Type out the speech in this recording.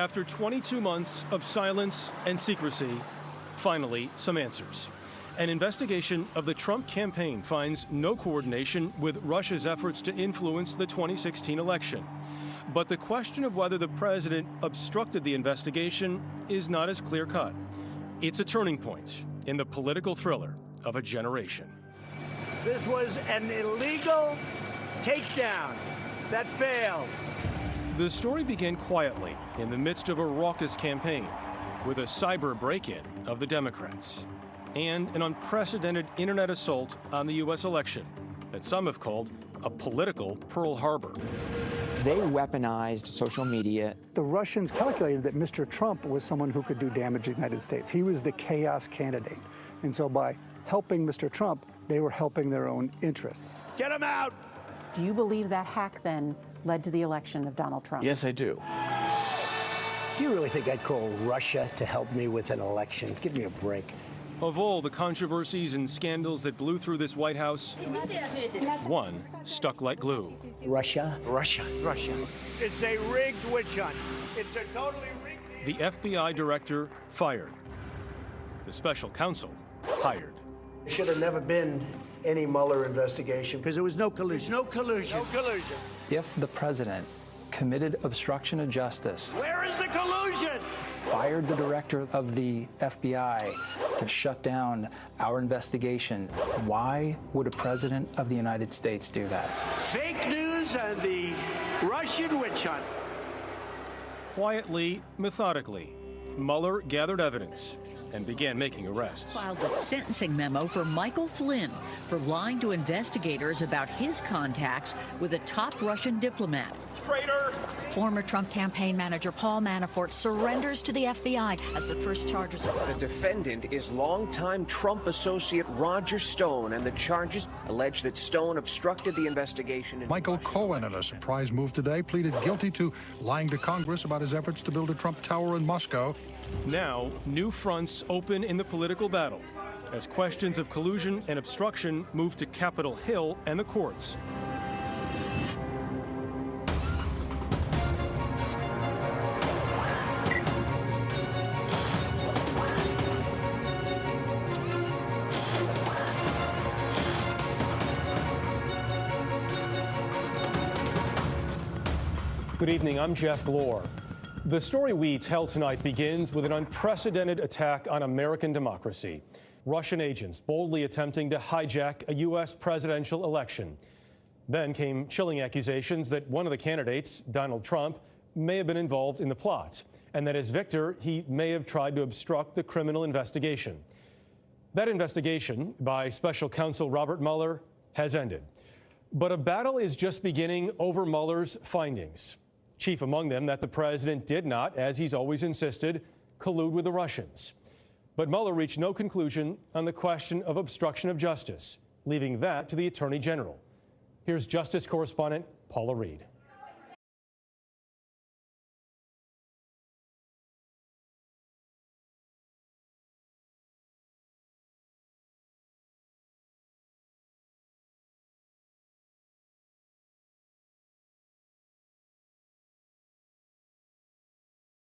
After 22 months of silence and secrecy, finally, some answers. An investigation of the Trump campaign finds no coordination with Russia's efforts to influence the 2016 election. But the question of whether the president obstructed the investigation is not as clear-cut. It's a turning point in the political thriller of a generation. This was an illegal takedown that failed. The story began quietly in the midst of a raucous campaign with a cyber break-in of the Democrats and an unprecedented internet assault on the U.S. election that some have called a political Pearl Harbor. They weaponized social media. The Russians calculated that Mr. Trump was someone who could do damage to the United States. He was the chaos candidate. And so by helping Mr. Trump, they were helping their own interests. Get him out! Do you believe that hack then led to the election of Donald Trump? Yes, I do. Do you really think I'd call Russia to help me with an election? Give me a break. Of all the controversies and scandals that blew through this White House, one stuck like glue. Russia? Russia. It's a rigged witch hunt. It's a totally rigged... The FBI director fired. The special counsel hired. There should have never been any Mueller investigation. Because there was no collusion. No collusion. No collusion. If the president committed obstruction of justice, Where is the collusion? fired the director of the FBI to shut down our investigation, why would a president of the United States do that? Fake news and the Russian witch hunt. Quietly, methodically, Mueller gathered evidence and began making arrests. Filed a sentencing memo for Michael Flynn for lying to investigators about his contacts with a top Russian diplomat. Traitor! Former Trump campaign manager Paul Manafort surrenders to the FBI as the first charges are. The defendant is longtime Trump associate Roger Stone, and the charges allege that Stone obstructed the investigation. Michael Cohen, in a surprise move today, pleaded guilty to lying to Congress about his efforts to build a Trump tower in Moscow. Now, new fronts open in the political battle as questions of collusion and obstruction move to Capitol Hill and the courts. Good evening, I'm Jeff Glor. The story we tell tonight begins with an unprecedented attack on American democracy. Russian agents boldly attempting to hijack a U.S. presidential election. Then came chilling accusations that one of the candidates, Donald Trump, may have been involved in the plot, and that as victor, he may have tried to obstruct the criminal investigation. That investigation by special counsel Robert Mueller has ended. But a battle is just beginning over Mueller's findings. Chief among them that the president did not, as he's always insisted, collude with the Russians. But Mueller reached no conclusion on the question of obstruction of justice, leaving that to the Attorney General. Here's Justice correspondent Paula Reed.